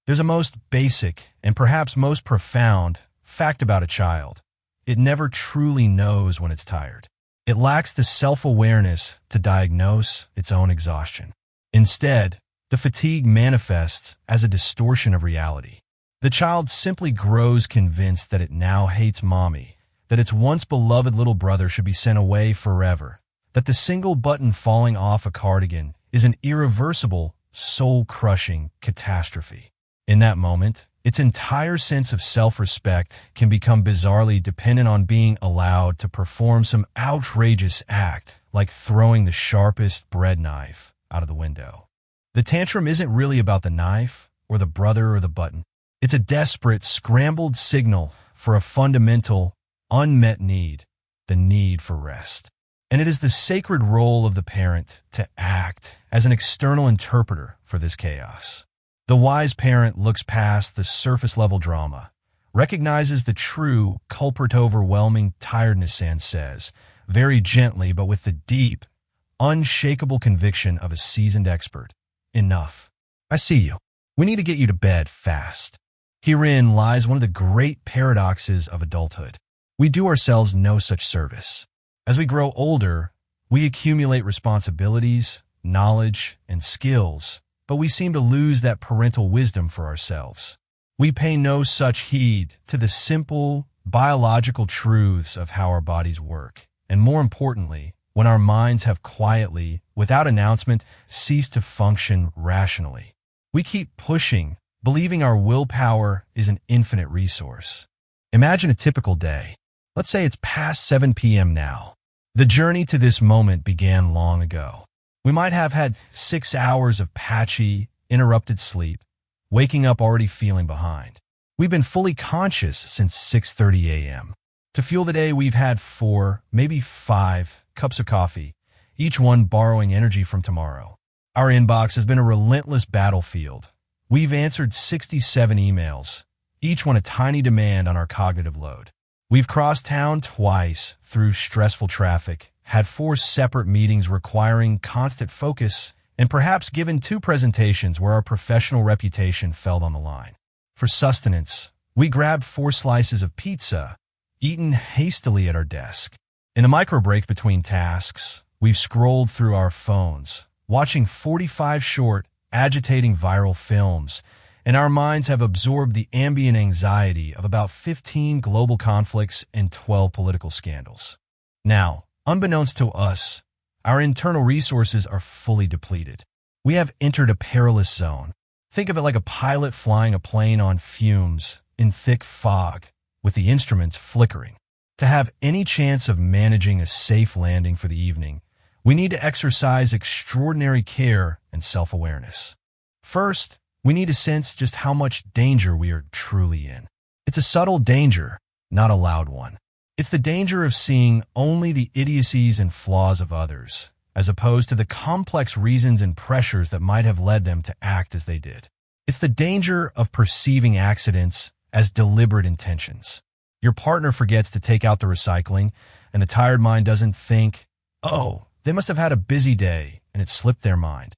There's a most basic and perhaps most profound fact about a child. It never truly knows when it's tired. It lacks the self-awareness to diagnose its own exhaustion. Instead, the fatigue manifests as a distortion of reality. The child simply grows convinced that it now hates mommy, that its once beloved little brother should be sent away forever, that the single button falling off a cardigan is an irreversible, soul-crushing catastrophe. In that moment, its entire sense of self-respect can become bizarrely dependent on being allowed to perform some outrageous act like throwing the sharpest bread knife out of the window. The tantrum isn't really about the knife or the brother or the button. It's a desperate, scrambled signal for a fundamental, unmet need, the need for rest. And it is the sacred role of the parent to act as an external interpreter for this chaos. The wise parent looks past the surface-level drama, recognizes the true, culprit-overwhelming tiredness, and says, very gently but with the deep, unshakable conviction of a seasoned expert, enough. I see you. We need to get you to bed fast. Herein lies one of the great paradoxes of adulthood. We do ourselves no such service. As we grow older, we accumulate responsibilities, knowledge, and skills, but we seem to lose that parental wisdom for ourselves. We pay no such heed to the simple, biological truths of how our bodies work, and more importantly, when our minds have quietly, without announcement, ceased to function rationally. We keep pushing, believing our willpower is an infinite resource. Imagine a typical day. Let's say it's past 7 p.m. now. The journey to this moment began long ago. We might have had 6 hours of patchy, interrupted sleep, waking up already feeling behind. We've been fully conscious since 6:30 a.m. To fuel the day, we've had 4, maybe 5 cups of coffee, each one borrowing energy from tomorrow. Our inbox has been a relentless battlefield. We've answered 67 emails, each one a tiny demand on our cognitive load. We've crossed town twice through stressful traffic, had 4 separate meetings requiring constant focus, and perhaps given 2 presentations where our professional reputation fell on the line. For sustenance, we grabbed 4 slices of pizza, eaten hastily at our desk. In the micro breaks between tasks, we've scrolled through our phones, watching 45 short, agitating viral films, and our minds have absorbed the ambient anxiety of about 15 global conflicts and 12 political scandals. Now, unbeknownst to us, our internal resources are fully depleted. We have entered a perilous zone. Think of it like a pilot flying a plane on fumes in thick fog, with the instruments flickering. To have any chance of managing a safe landing for the evening, we need to exercise extraordinary care and self-awareness. First, we need to sense just how much danger we are truly in. It's a subtle danger, not a loud one. It's the danger of seeing only the idiocies and flaws of others, as opposed to the complex reasons and pressures that might have led them to act as they did. It's the danger of perceiving accidents as deliberate intentions. Your partner forgets to take out the recycling, and the tired mind doesn't think, oh, they must have had a busy day, and it slipped their mind.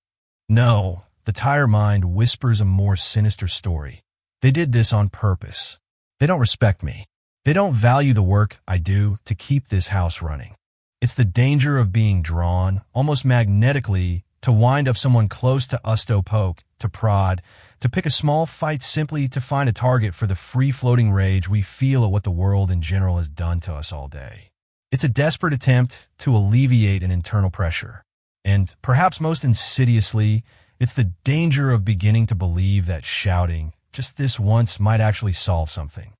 No, the tired mind whispers a more sinister story. They did this on purpose. They don't respect me. They don't value the work I do to keep this house running. It's the danger of being drawn, almost magnetically, to wind up someone close to us to poke, to prod, to pick a small fight simply to find a target for the free-floating rage we feel at what the world in general has done to us all day. It's a desperate attempt to alleviate an internal pressure. And perhaps most insidiously, it's the danger of beginning to believe that shouting, just this once, might actually solve something.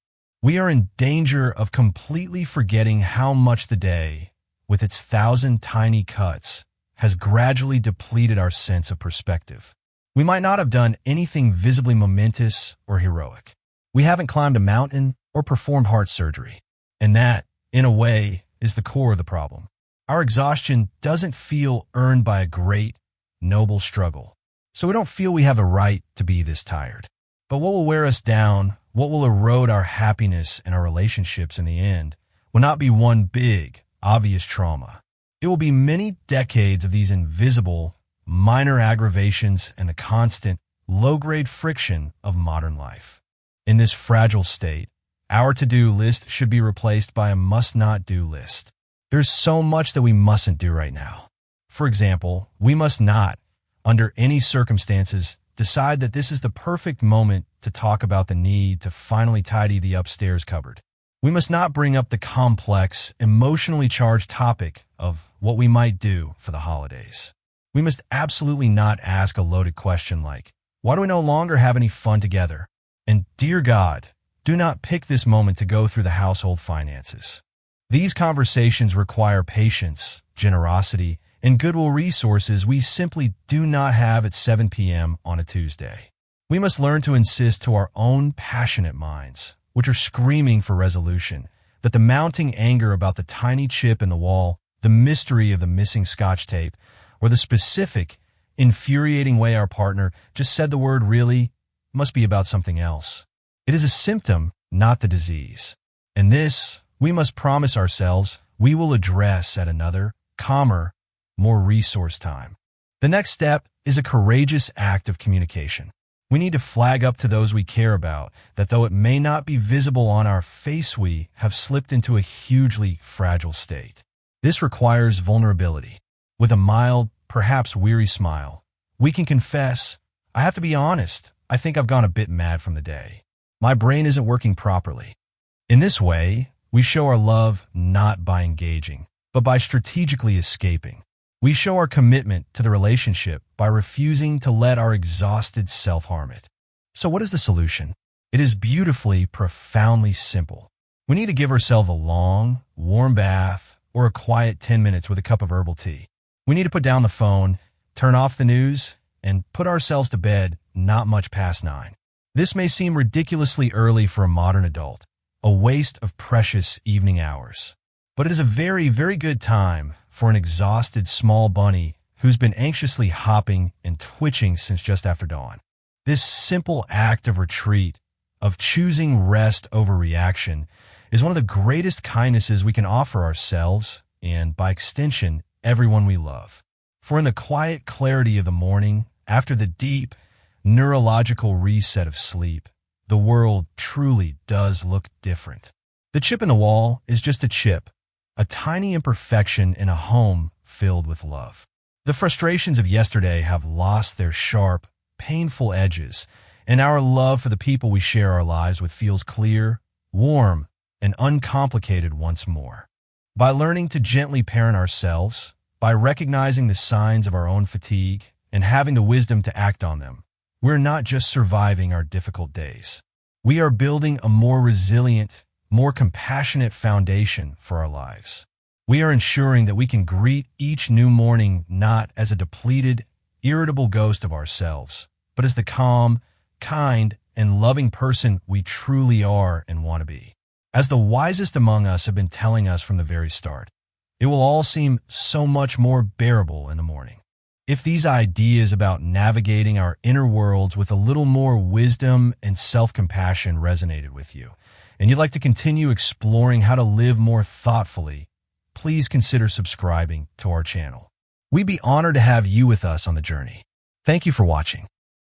We are in danger of completely forgetting how much the day, with its 1,000 tiny cuts, has gradually depleted our sense of perspective. We might not have done anything visibly momentous or heroic. We haven't climbed a mountain or performed heart surgery. And that, in a way, is the core of the problem. Our exhaustion doesn't feel earned by a great, noble struggle. So we don't feel we have a right to be this tired. But what will wear us down, what will erode our happiness and our relationships in the end, will not be one big, obvious trauma. It will be many decades of these invisible, minor aggravations and the constant, low-grade friction of modern life. In this fragile state, our to-do list should be replaced by a must-not-do list. There's so much that we mustn't do right now. For example, we must not, under any circumstances, decide that this is the perfect moment to talk about the need to finally tidy the upstairs cupboard. We must not bring up the complex, emotionally charged topic of what we might do for the holidays. We must absolutely not ask a loaded question like, why do we no longer have any fun together? And dear God, do not pick this moment to go through the household finances. These conversations require patience, generosity, and goodwill resources we simply do not have at 7 p.m. on a Tuesday. We must learn to insist to our own passionate minds, which are screaming for resolution, that the mounting anger about the tiny chip in the wall, the mystery of the missing Scotch tape, or the specific, infuriating way our partner just said the word really must be about something else. It is a symptom, not the disease. And this, we must promise ourselves, we will address at another, calmer, more resource time. The next step is a courageous act of communication. We need to flag up to those we care about that though it may not be visible on our face, we have slipped into a hugely fragile state. This requires vulnerability. With a mild, perhaps weary smile, we can confess, I have to be honest, I think I've gone a bit mad from the day. My brain isn't working properly. In this way, we show our love not by engaging, but by strategically escaping. We show our commitment to the relationship by refusing to let our exhausted self harm it. So what is the solution? It is beautifully, profoundly simple. We need to give ourselves a long, warm bath or a quiet 10 minutes with a cup of herbal tea. We need to put down the phone, turn off the news, and put ourselves to bed not much past 9. This may seem ridiculously early for a modern adult, a waste of precious evening hours. But it is a very, very good time for an exhausted small bunny who's been anxiously hopping and twitching since just after dawn. This simple act of retreat, of choosing rest over reaction, is one of the greatest kindnesses we can offer ourselves and, by extension, everyone we love. For in the quiet clarity of the morning, after the deep, neurological reset of sleep, the world truly does look different. The chip in the wall is just a chip, a tiny imperfection in a home filled with love. The frustrations of yesterday have lost their sharp, painful edges, and our love for the people we share our lives with feels clear, warm, and uncomplicated once more. By learning to gently parent ourselves, by recognizing the signs of our own fatigue and having the wisdom to act on them, we're not just surviving our difficult days. We are building a more resilient, more compassionate foundation for our lives. We are ensuring that we can greet each new morning not as a depleted, irritable ghost of ourselves, but as the calm, kind, and loving person we truly are and want to be. As the wisest among us have been telling us from the very start, it will all seem so much more bearable in the morning. If these ideas about navigating our inner worlds with a little more wisdom and self-compassion resonated with you, and you'd like to continue exploring how to live more thoughtfully, please consider subscribing to our channel. We'd be honored to have you with us on the journey. Thank you for watching.